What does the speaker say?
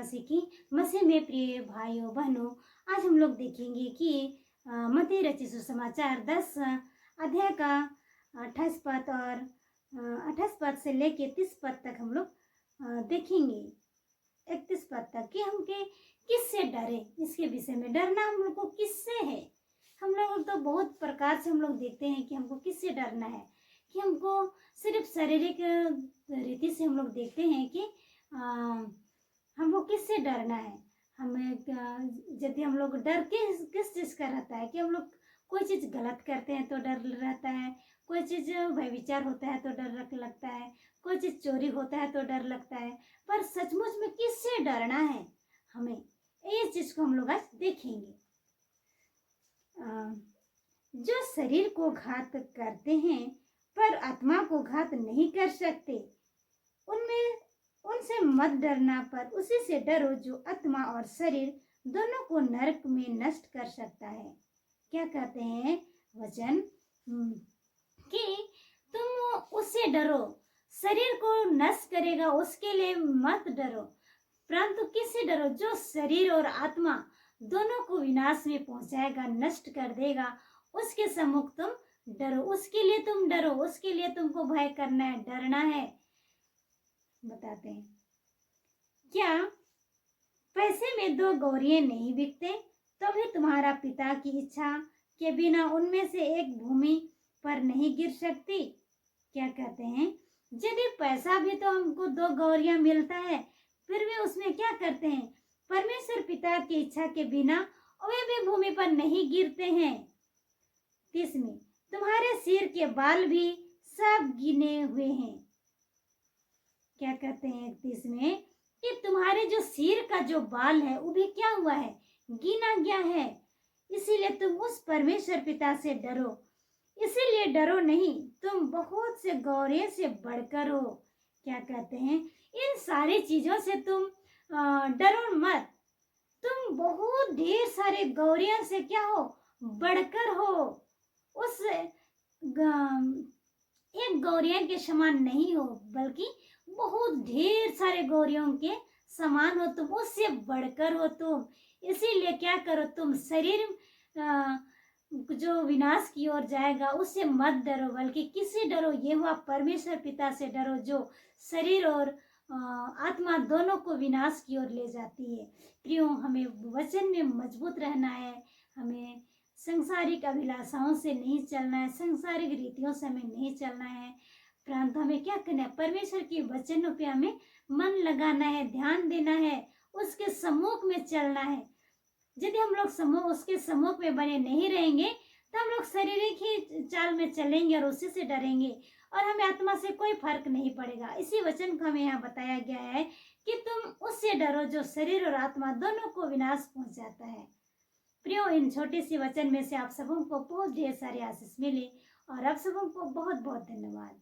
मसीह की मसीह में प्रिय भाइयों बहनों, आज हम लोग देखेंगे कि मत्ती रचित सुसमाचार 10 अध्याय का 28 पद और 28 पद से लेके 30 पद तक हम लोग देखेंगे, 31 पद तक कि हम के किससे डरे। इसके विषय में डरना हम लोग को किससे है। हम लोग तो बहुत प्रकार से हम लोग देखते हैं कि हमको किससे डरना है, कि हमको सिर्फ शारीरिक रीति से हम लोग देखते हैं कि हमको किससे डरना है। हमें यदि हम लोग डर किस चीज़ का रहता है कि हम लोग कोई चीज़ गलत करते हैं तो डर रहता है, कोई चीज़ व्यभिचार होता है तो डर लगता है, कोई चीज़ चोरी होता है तो डर लगता है। पर सचमुच में किससे डरना है हमें, ये चीज़ को हम लोग आज देखेंगे। जो शरीर को घात करते हैं पर आत्मा को घात नहीं कर सकते, उनसे मत डरना, पर उसी से डरो जो आत्मा और शरीर दोनों को नरक में नष्ट कर सकता है। क्या कहते हैं वचन कि तुम उससे डरो, शरीर को नष्ट करेगा उसके लिए मत डरो, परंतु किससे डरो जो शरीर और आत्मा दोनों को विनाश में पहुंचाएगा, नष्ट कर देगा। उसके सम्मुख तुम डरो, उसके लिए तुम डरो, उसके लिए तुमको भय करना है, डरना है। बताते हैं, क्या पैसे में 2 गौरियां नहीं बिकते, तो भी तुम्हारा पिता की इच्छा के बिना उनमें से एक भूमि पर नहीं गिर सकती। क्या कहते हैं, यदि पैसा भी तो हमको 2 गौरियां मिलता है, फिर भी उसमें क्या करते हैं, परमेश्वर पिता की इच्छा के बिना वे भी भूमि पर नहीं गिरते हैं। 30 में, तुम्हारे सिर के बाल भी सब गिने हुए हैं। क्या कहते हैं 31 में कि तुम्हारे जो सिर का जो बाल है वो भी क्या हुआ है, गिना गया है। इसीलिए तुम उस परमेश्वर पिता से डरो, इसीलिए डरो नहीं, तुम बहुत से गौरे से बढ़कर हो। क्या कहते हैं, इन सारी चीजों से तुम डरो मत, तुम बहुत ढेर सारे गौरियों से क्या हो, बढ़कर हो। उस एक गौरिया के समान नहीं हो, बल्कि बहुत ढेर सारे गौरियों के समान हो, तुम उससे बढ़कर हो तुम। इसीलिए क्या करो, तुम शरीर जो विनाश की ओर जाएगा उससे मत डरो, बल्कि किससे डरो, ये हुआ परमेश्वर पिता से डरो जो शरीर और आत्मा दोनों को विनाश की ओर ले जाती है। प्रियो, हमें वचन में मजबूत रहना है, हमें संसारिक अभिलाषाओं से नहीं चलना है, संसारिक रीतियों से हमें नहीं चलना है, परंतु हमें क्या करना है, परमेश्वर के वचनों पे हमें मन लगाना है, ध्यान देना है, उसके सम्मुख में चलना है। यदि हम लोग उसके सम्मुख में बने नहीं रहेंगे तो हम लोग शारीरिक ही चाल में चलेंगे और उसी से डरेंगे और हमें आत्मा से कोई फर्क नहीं पड़ेगा। इसी वचन को हमें यहाँ बताया गया है कि तुम उससे डरो जो शरीर और आत्मा दोनों को विनाश पहुंचाता है। प्रियो, इन छोटी सी वचन में से आप सबों को बहुत ढेर सारी आशीष मिले और आप सबों को बहुत बहुत धन्यवाद।